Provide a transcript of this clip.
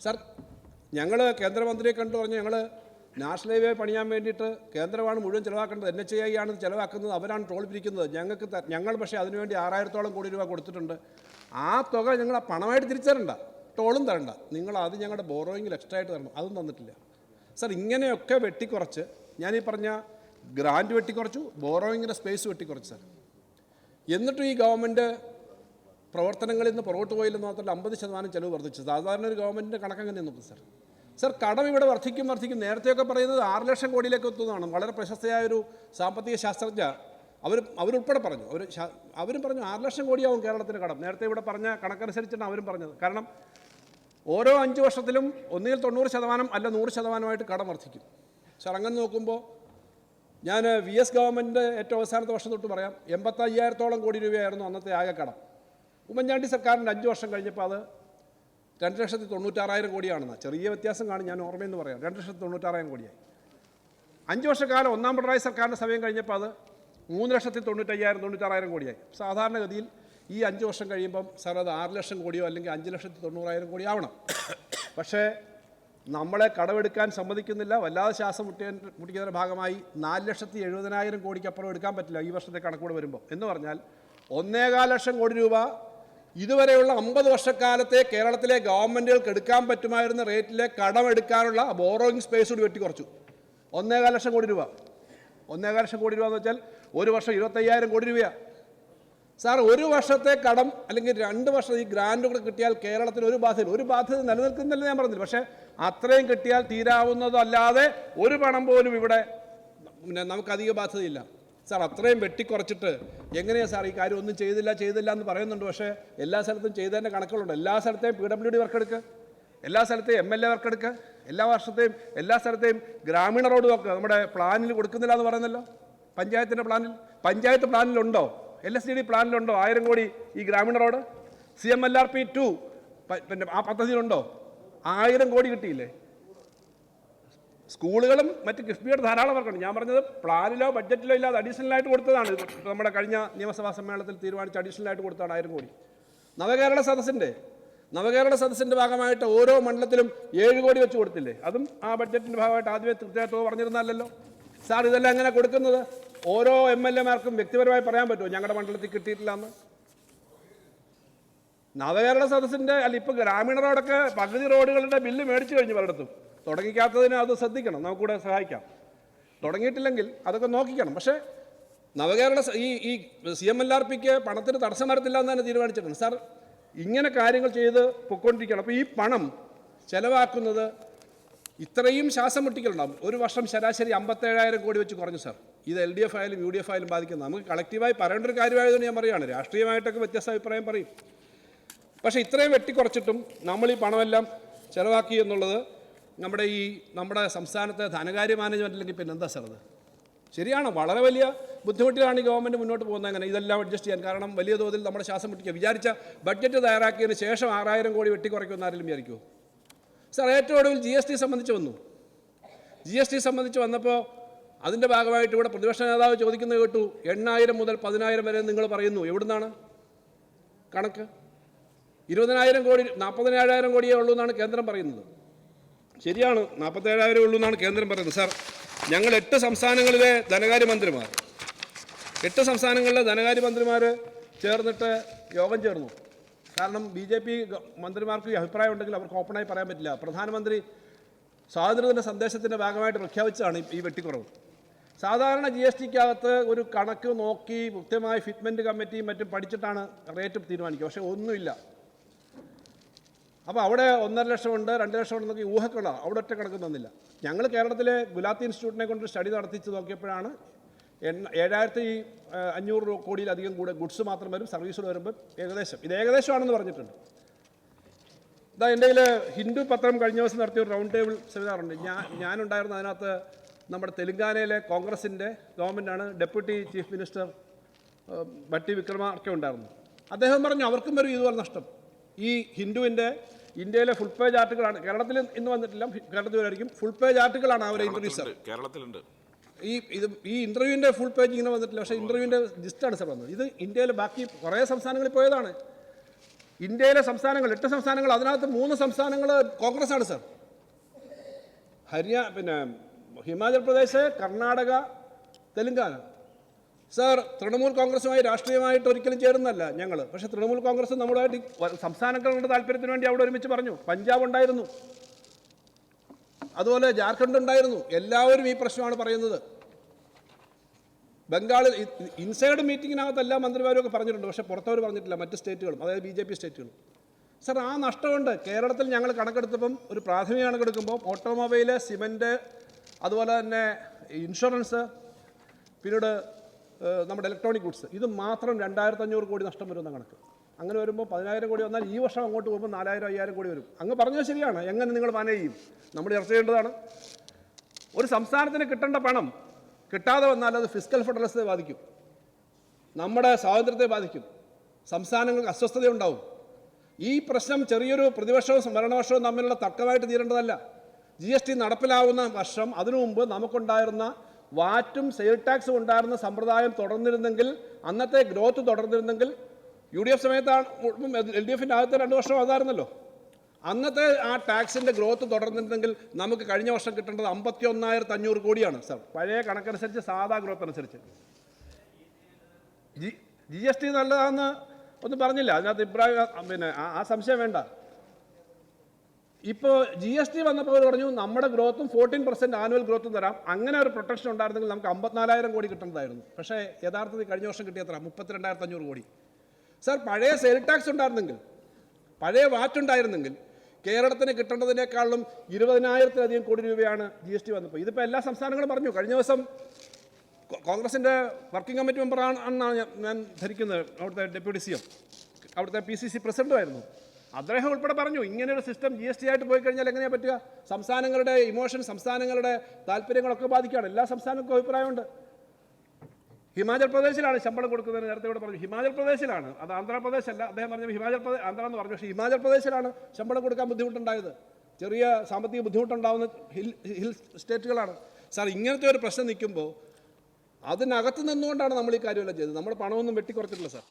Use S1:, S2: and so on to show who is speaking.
S1: Sir, ഞങ്ങൾ കേന്ദ്രമന്ത്രിയെ കണ്ടു പറഞ്ഞു ഞങ്ങൾ നാഷണൽ ഹൈവേ പണിയാൻ വേണ്ടിയിട്ട് കേന്ദ്രമാണ് മുഴുവൻ ചിലവാക്കേണ്ടത്, NHAI ആണ് ചിലവാക്കുന്നത്, അവരാണ് ടോൾ പിരിക്കുന്നത്. ഞങ്ങൾ പക്ഷേ അതിനുവേണ്ടി 6000-ഓളം കോടി രൂപ കൊടുത്തിട്ടുണ്ട്. ആ തുക ഞങ്ങൾ ആ പണമായിട്ട് തിരിച്ചു തരണ്ട, ടോളും തരണ്ട, നിങ്ങൾ അത് ഞങ്ങളുടെ ബോറോയിങ്ങിൽ എക്സ്ട്രാ ആയിട്ട് തരണം. അതും തന്നിട്ടില്ല. സർ, ഇങ്ങനെയൊക്കെ വെട്ടിക്കുറച്ച് ഞാനീ പറഞ്ഞ ഗ്രാൻറ്റ് വെട്ടിക്കുറച്ചു, ബോറോയിങ്ങിൻ്റെ സ്പേസ് വെട്ടിക്കുറച്ചു സർ. എന്നിട്ടും ഈ ഗവൺമെൻറ് പ്രവർത്തനങ്ങളിൽ നിന്ന് പുറകോട്ട് പോയില്ലെന്ന് മാത്രമല്ല 50% ചിലവ് വർദ്ധിച്ചു. സാധാരണ ഒരു ഗവൺമെൻറ്റിൻ്റെ കണക്കങ്ങനെ നോക്കും സർ. സർ, കടം ഇവിടെ വർദ്ധിക്കും. നേരത്തെയൊക്കെ പറയുന്നത് 6 ലക്ഷം കോടിയിലേക്ക് എത്തുന്നതാണ്. വളരെ പ്രശസ്തയായൊരു സാമ്പത്തിക ശാസ്ത്രജ്ഞ അവരുൾപ്പെടെ പറഞ്ഞു, അവരും പറഞ്ഞു 6 ലക്ഷം കോടിയാവും കേരളത്തിന് കടം. നേരത്തെ ഇവിടെ പറഞ്ഞ കണക്കനുസരിച്ചാണ് അവരും പറഞ്ഞത്. കാരണം ഓരോ 5 വർഷത്തിലും ഒന്നുകിൽ 90% അല്ല 100%ആയിട്ട് കടം വർദ്ധിക്കും. സർ, അങ്ങനെ നോക്കുമ്പോൾ ഞാൻ VS ഗവൺമെൻറ് ഏറ്റവും അവസാനത്തെ വർഷം തൊട്ട് പറയാം, 85,000-ഓളം കോടി രൂപയായിരുന്നു അന്നത്തെ ആകെ കടം. ഉമ്മൻചാണ്ടി സർക്കാരിൻ്റെ 5 വർഷം കഴിഞ്ഞപ്പോൾ അത് 2,96,000 കോടിയാണെന്ന്. ചെറിയ വ്യത്യാസം കാണും, ഞാൻ ഓർമ്മയെന്ന് പറയാം. 2,96,000 കോടിയായി. 5 വർഷക്കാലം ഒന്നാം പിണറായി സർക്കാരിൻ്റെ സമയം കഴിഞ്ഞപ്പോൾ അത് 3,95,000-96,000 കോടിയായി. സാധാരണഗതിയിൽ ഈ 5 വർഷം കഴിയുമ്പം സാർ അത് 6 ലക്ഷം കോടിയോ അല്ലെങ്കിൽ 5,90,000 കോടി ആവണം. പക്ഷേ നമ്മളെ കടമെടുക്കാൻ സമ്മതിക്കുന്നില്ല. വല്ലാതെ ശ്വാസം മുട്ടിക്കുന്നതിൻ്റെ ഭാഗമായി 4,70,000 കോടിക്കപ്പുറം എടുക്കാൻ പറ്റില്ല ഈ വർഷത്തെ കണക്കൂടെ വരുമ്പോൾ. എന്ന് പറഞ്ഞാൽ 1,4 ലക്ഷം കോടി രൂപ ഇതുവരെയുള്ള 50 വർഷക്കാലത്തെ കേരളത്തിലെ ഗവൺമെൻറ്റുകൾക്ക് എടുക്കാൻ പറ്റുമായിരുന്ന റേറ്റിലെ കടമെടുക്കാനുള്ള ബോറോയിങ് സ്പേസ് കൂടി വെട്ടിക്കുറച്ചു. 1,4 ലക്ഷം കോടി രൂപ. 1,4 ലക്ഷം കോടി രൂപ എന്ന് വെച്ചാൽ ഒരു വർഷം 25,000 കോടി രൂപയാണ്. സാർ, ഒരു വർഷത്തെ കടം അല്ലെങ്കിൽ 2 വർഷം ഈ ഗ്രാൻഡുകൾ കിട്ടിയാൽ കേരളത്തിന് ഒരു ബാധ്യത നിലനിൽക്കുന്നില്ല ഞാൻ പറഞ്ഞില്ല. പക്ഷേ അത്രയും കിട്ടിയാൽ തീരാവുന്നതല്ലാതെ ഒരു പണം പോലും ഇവിടെ നമുക്കധിക ബാധ്യതയില്ല. സാർ, അത്രയും വെട്ടിക്കുറച്ചിട്ട് എങ്ങനെയാണ് സാർ ഈ കാര്യം ഒന്നും ചെയ്തില്ല എന്ന് പറയുന്നുണ്ട്. പക്ഷേ എല്ലാ സ്ഥലത്തും ചെയ്തതിൻ്റെ കണക്കുകളുണ്ട്. എല്ലാ സ്ഥലത്തെയും PWD വർക്കെടുക്കുക, എല്ലാ സ്ഥലത്തെയും MLA വർക്കെടുക്കുക, എല്ലാ സ്ഥലത്തെയും ഗ്രാമീണ റോഡ് നോക്കുക. നമ്മുടെ പ്ലാനിൽ കൊടുക്കുന്നില്ല എന്ന് പറയുന്നല്ലോ, പഞ്ചായത്ത് പ്ലാനിലുണ്ടോ, LSDD പ്ലാനിലുണ്ടോ 1000 കോടി ഈ ഗ്രാമീണ റോഡ്? CMLRP 2 പിന്നെ ആ പദ്ധതിയിലുണ്ടോ? 1000 കോടി കിട്ടിയില്ലേ? സ്കൂളുകളും മറ്റ് കിഫ്ബിയുടെ ധാരാളം വർക്കുണ്ട്. ഞാൻ പറഞ്ഞത് പ്ലാനിലോ ബഡ്ജറ്റിലോ ഇല്ലാതെ അഡീഷണലായിട്ട് കൊടുത്തതാണ്. നമ്മുടെ കഴിഞ്ഞ നിയമസഭാ സമ്മേളനത്തിൽ തീരുമാനിച്ച് അഡീഷണലായിട്ട് കൊടുത്താണ് 1000 കോടി. നവകേരള സദസ്സിൻ്റെ ഭാഗമായിട്ട് ഓരോ മണ്ഡലത്തിലും 7 കോടി വെച്ച് കൊടുത്തില്ലേ? അതും ആ ബഡ്ജറ്റിൻ്റെ ഭാഗമായിട്ട് ആദ്യമേ കൃത്യമായിട്ട് പറഞ്ഞിരുന്നല്ലോ. സാർ, ഇതെല്ലാം എങ്ങനെ കൊടുക്കുന്നത്? ഓരോ MLA-മാർക്കും വ്യക്തിപരമായി പറയാൻ പറ്റുമോ ഞങ്ങളുടെ മണ്ഡലത്തിൽ കിട്ടിയിട്ടില്ല എന്ന്? നവകേരള സദസ്സിൻ്റെ ഇപ്പോൾ ഗ്രാമീണ റോഡൊക്കെ പകുതി റോഡുകളുടെ ബില്ല് മേടിച്ചു കഴിഞ്ഞു പലയിടത്തും. തുടങ്ങിക്കാത്തതിന് അത് ശ്രദ്ധിക്കണം, നമുക്കൂടെ സഹായിക്കാം. തുടങ്ങിയിട്ടില്ലെങ്കിൽ അതൊക്കെ നോക്കിക്കണം. പക്ഷേ നവകേരള ഈ CMLRPക്ക് പണത്തിന് തടസ്സം വരത്തില്ല എന്ന് തന്നെ തീരുമാനിച്ചിട്ടുണ്ട്. സാർ, ഇങ്ങനെ കാര്യങ്ങൾ ചെയ്ത് പൊയ്ക്കൊണ്ടിരിക്കണം. അപ്പോൾ ഈ പണം ചെലവാക്കുന്നത് ഇത്രയും ശ്വാസം മുട്ടിക്കലുണ്ടാകും. ഒരു വർഷം ശരാശരി 57,000 കോടി വെച്ച് കുറഞ്ഞു സാർ. ഇത് LDF ആയാലും UDF ആയാലും ബാധിക്കുന്നത്. നമുക്ക് കളക്റ്റീവായി പറയേണ്ട ഒരു കാര്യമായതുകൊണ്ട് ഞാൻ പറയുകയാണ്. രാഷ്ട്രീയമായിട്ടൊക്കെ വ്യത്യസ്ത അഭിപ്രായം പറയും. പക്ഷേ ഇത്രയും വെട്ടിക്കുറച്ചിട്ടും നമ്മൾ ഈ പണമെല്ലാം ചിലവാക്കി എന്നുള്ളത് നമ്മുടെ സംസ്ഥാനത്തെ ധനകാര്യ മാനേജ്മെൻറ്റ് അല്ലെങ്കിൽ പിന്നെ എന്താ സാർ അത്? ശരിയാണ്, വളരെ വലിയ ബുദ്ധിമുട്ടിലാണ് ഈ ഗവൺമെൻറ് മുന്നോട്ട് പോകുന്നത്. അങ്ങനെ ഇതെല്ലാം അഡ്ജസ്റ്റ് ചെയ്യാൻ. കാരണം വലിയ തോതിൽ നമ്മുടെ ശ്വാസം മുട്ടിക്കുക. വിചാരിച്ച ബഡ്ജറ്റ് തയ്യാറാക്കിയതിന് ശേഷം 6,000 കോടി വെട്ടിക്കുറയ്ക്കുമെന്ന് ആരെങ്കിലും വിചാരിക്കുമോ? സാർ, ഏറ്റവും ഒടുവിൽ GST സംബന്ധിച്ച് വന്നു. GST സംബന്ധിച്ച് വന്നപ്പോൾ അതിൻ്റെ ഭാഗമായിട്ട് ഇവിടെ പ്രതിപക്ഷ നേതാവ് ചോദിക്കുന്നത് കേട്ടു, 8,000 മുതൽ 10,000 വരെ നിങ്ങൾ പറയുന്നു. എവിടുന്നാണ് കണക്ക്? 20,000 കോടി 47,000 കോടിയേ ഉള്ളൂ എന്നാണ് കേന്ദ്രം പറയുന്നത്. ശരിയാണ്, 47,000 ഉള്ളൂ എന്നാണ് കേന്ദ്രം പറയുന്നത്. സാർ, ഞങ്ങൾ 8 സംസ്ഥാനങ്ങളിലെ ധനകാര്യ മന്ത്രിമാർ ചേർന്നിട്ട് യോഗം ചേർന്നു. കാരണം BJP മന്ത്രിമാർക്ക് ഈ അഭിപ്രായം ഉണ്ടെങ്കിൽ അവർക്ക് ഓപ്പണായി പറയാൻ പറ്റില്ല. പ്രധാനമന്ത്രി സ്വാതന്ത്ര്യദിന സന്ദേശത്തിൻ്റെ ഭാഗമായിട്ട് പ്രഖ്യാപിച്ചതാണ് ഈ വെട്ടിക്കുറവ്. സാധാരണ GSTക്കകത്ത് ഒരു കണക്ക് നോക്കി കൃത്യമായി ഫിറ്റ്മെൻറ്റ് കമ്മിറ്റിയും മറ്റും പഠിച്ചിട്ടാണ് റേറ്റ് തീരുമാനിക്കുക. പക്ഷേ ഒന്നുമില്ല. അപ്പോൾ അവിടെ 1.5 ലക്ഷമുണ്ട്, 2 ലക്ഷമുണ്ടെന്നൊക്കെ ഊഹക്കളാണ്. അവിടെ ഒറ്റ കണക്ക് തന്നില്ല. ഞങ്ങൾ കേരളത്തിലെ ഗുലാത്തി ഇൻസ്റ്റിറ്റ്യൂട്ടിനെ കൊണ്ട് സ്റ്റഡി നടത്തിച്ച് നോക്കിയപ്പോഴാണ് 7,500 കോടിയിലധികം കൂടെ ഗുഡ്സ് മാത്രം വരും, സർവീസുകൾ വരുമ്പോൾ ഏകദേശമാണെന്ന് പറഞ്ഞിട്ടുണ്ട്. ഇതാ എൻ്റെ കയ്യിൽ ഹിന്ദു പത്രം കഴിഞ്ഞ ദിവസം നടത്തിയ ഒരു റൗണ്ട് ടേബിൾ സെമിനാറുണ്ട്. ഞാനുണ്ടായിരുന്ന അതിനകത്ത് നമ്മുടെ തെലുങ്കാനയിലെ കോൺഗ്രസിൻ്റെ ഗവൺമെൻറ്റാണ് ഡെപ്യൂട്ടി ചീഫ് മിനിസ്റ്റർ ഭട്ടി വിക്രമാർക്കെ ഉണ്ടായിരുന്നു. അദ്ദേഹം പറഞ്ഞു അവർക്കും വരും ഇതുപോലെ നഷ്ടം. ഈ ഹിന്ദുവിൻ്റെ ഇന്ത്യയിലെ ഫുൾ പേജ് ആർട്ടിക്കിളാണ്. കേരളത്തിൽ ഇന്ന് വന്നിട്ടില്ല, കേരളത്തിൽ വരായിരിക്കും. ഫുൾ പേജ് ആർട്ടിക്കിളാണ് അവരെ ഇൻ്റർവ്യൂ. സാർ, കേരളത്തിലുണ്ട് ഈ ഇൻ്റർവ്യൂവിൻ്റെ ഫുൾ പേജ് ഇങ്ങനെ വന്നിട്ടില്ല. പക്ഷേ ഇൻ്റർവ്യൂവിൻ്റെ ലിസ്റ്റാണ് സാർ വന്നത്. ഇത് ഇന്ത്യയിലെ ബാക്കി കുറേ സംസ്ഥാനങ്ങളിൽ പോയതാണ്. ഇന്ത്യയിലെ സംസ്ഥാനങ്ങൾ 8 സംസ്ഥാനങ്ങൾ, അതിനകത്ത് 3 സംസ്ഥാനങ്ങൾ കോൺഗ്രസ് ആണ് സർ. പിന്നെ ഹിമാചൽ പ്രദേശ്, കർണാടക, തെലുങ്കാന. സർ, തൃണമൂൽ കോൺഗ്രസുമായി രാഷ്ട്രീയമായിട്ട് ഒരിക്കലും ചേരുന്നല്ല ഞങ്ങൾ. പക്ഷേ തൃണമൂൽ കോൺഗ്രസ് നമ്മുടെയായിട്ട് സംസ്ഥാനങ്ങളുടെ താല്പര്യത്തിന് വേണ്ടി അവിടെ ഒരുമിച്ച് പറഞ്ഞു. പഞ്ചാബ് ഉണ്ടായിരുന്നു, അതുപോലെ ജാർഖണ്ഡ് ഉണ്ടായിരുന്നു. എല്ലാവരും ഈ പ്രശ്നമാണ് പറയുന്നത്. ബംഗാളിൽ ഇൻസൈഡ് മീറ്റിങ്ങിനകത്ത് എല്ലാ മന്ത്രിമാരും പറഞ്ഞിട്ടുണ്ട്, പക്ഷേ പുറത്തവർ പറഞ്ഞിട്ടില്ല. മറ്റ് സ്റ്റേറ്റുകളും, അതായത് BJP സ്റ്റേറ്റുകളും. സർ, ആ നഷ്ടമുണ്ട്. കേരളത്തിൽ ഞങ്ങൾ കണക്കെടുത്തപ്പം, ഒരു പ്രാഥമിക കണക്കെടുക്കുമ്പോൾ ഓട്ടോമൊബൈൽ, സിമൻറ്റ്, അതുപോലെ തന്നെ ഇൻഷുറൻസ്, പിന്നീട് നമ്മുടെ ഇലക്ട്രോണിക് ഗുഡ്സ്, ഇത് മാത്രം 2500 കോടി നഷ്ടം വരുന്ന കണക്ക്. അങ്ങനെ വരുമ്പോൾ 10,000 കോടി വന്നാൽ ഈ വർഷം അങ്ങോട്ട് പോകുമ്പോൾ 4000-5000 കോടി വരും. അങ്ങ് പറഞ്ഞത് ശരിയാണ്. എങ്ങനെ നിങ്ങൾ മാനേജ് ചെയ്യും? നമ്മൾ ചർച്ച ചെയ്യേണ്ടതാണ്. ഒരു സംസ്ഥാനത്തിന് കിട്ടേണ്ട പണം കിട്ടാതെ വന്നാൽ അത് ഫിസ്ക്കൽ ഫെഡറലിസത്തെ ബാധിക്കും, നമ്മുടെ സ്വാതന്ത്ര്യത്തെ ബാധിക്കും, സംസ്ഥാനങ്ങൾക്ക് അസ്വസ്ഥതയുണ്ടാവും. ഈ പ്രശ്നം ചെറിയൊരു പ്രതിപക്ഷവും ഭരണപക്ഷവും തമ്മിലുള്ള തർക്കമായിട്ട് തീരേണ്ടതല്ല. GST നടപ്പിലാവുന്ന വർഷം, അതിനു മുമ്പ് നമുക്കുണ്ടായിരുന്ന വാറ്റും സെയിൽ ടാക്സും ഉണ്ടായിരുന്ന സമ്പ്രദായം തുടർന്നിരുന്നെങ്കിൽ, അന്നത്തെ ഗ്രോത്ത് തുടർന്നിരുന്നെങ്കിൽ, UDF സമയത്താണ്, LDFിൻ്റെ ആദ്യത്തെ 2 വർഷം അതായിരുന്നല്ലോ, അന്നത്തെ ആ ടാക്സിൻ്റെ ഗ്രോത്ത് തുടർന്നിരുന്നെങ്കിൽ നമുക്ക് കഴിഞ്ഞ വർഷം കിട്ടേണ്ടത് 51,500 കോടിയാണ് സർ, പഴയ കണക്കനുസരിച്ച്, സാധാ ഗ്രോത്ത് അനുസരിച്ച്. GST നല്ലതാണെന്ന് ഒന്നും പറഞ്ഞില്ല അതിനകത്ത് ഇബ്രാഹിം, പിന്നെ ആ സംശയം വേണ്ട. ഇപ്പോൾ GST വന്നപ്പോൾ അവർ പറഞ്ഞു നമ്മുടെ ഗ്രോത്തും 14% ആനുവൽ ഗ്രോത്തും തരാം. അങ്ങനെ ഒരു പ്രൊട്ടക്ഷൻ ഉണ്ടായിരുന്നെങ്കിൽ നമുക്ക് 54,000 കോടി കിട്ടേണ്ടതായിരുന്നു. പക്ഷേ യഥാർത്ഥത്തിൽ കഴിഞ്ഞ വർഷം കിട്ടിയത്ര 32,500 കോടി. സർ, പഴയ സെയിൽ ടാക്സ് ഉണ്ടായിരുന്നെങ്കിൽ, പഴയ വാറ്റ് ഉണ്ടായിരുന്നെങ്കിൽ കേരളത്തിന് കിട്ടേണ്ടതിനേക്കാളും 20,000-ലധികം കോടി രൂപയാണ് GST വന്നപ്പോൾ. ഇതിപ്പോൾ എല്ലാ സംസ്ഥാനങ്ങളും പറഞ്ഞു. കഴിഞ്ഞ ദിവസം കോൺഗ്രസിൻ്റെ വർക്കിംഗ് കമ്മിറ്റി മെമ്പറാണെന്നാണ് ഞാൻ ധരിക്കുന്നത്, അവിടുത്തെ ഡെപ്യൂട്ടി CM, അവിടുത്തെ PCC പ്രസിഡന്റുമായിരുന്നു. അദ്ദേഹം ഉൾപ്പെടെ പറഞ്ഞു ഇങ്ങനെയൊരു സിസ്റ്റം GST ആയിട്ട് പോയി കഴിഞ്ഞാൽ എങ്ങനെയാണ് പറ്റുക? സംസ്ഥാനങ്ങളുടെ ഇമോഷൻ, സംസ്ഥാനങ്ങളുടെ താല്പര്യങ്ങളൊക്കെ ബാധിക്കുകയാണ്. എല്ലാ സംസ്ഥാനങ്ങൾക്കും അഭിപ്രായമുണ്ട്. ഹിമാചൽ പ്രദേശിലാണ് ശമ്പളം കൊടുക്കുന്നത്, നേരത്തെ ഇവിടെ പറഞ്ഞു. ഹിമാചൽ പ്രദേശിലാണ്, അത് ആന്ധ്രാപ്രദേശ് അല്ല. അദ്ദേഹം പറഞ്ഞു ആന്ധ്ര എന്ന് പറഞ്ഞു. പക്ഷേ ഹിമാചൽ പ്രദേശിലാണ് ശമ്പളം കൊടുക്കാൻ ബുദ്ധിമുട്ടുണ്ടായത്. ചെറിയ സാമ്പത്തിക ബുദ്ധിമുട്ടുണ്ടാകുന്ന ഹിൽ സ്റ്റേറ്റുകളാണ്. സാർ, ഇങ്ങനത്തെ ഒരു പ്രശ്നം നിൽക്കുമ്പോൾ അതിനകത്ത് നിന്നുകൊണ്ടാണ് നമ്മൾ ഈ കാര്യമെല്ലാം ചെയ്തത്. നമ്മൾ പണമൊന്നും വെട്ടിക്കുറച്ചിട്ടില്ല സാർ.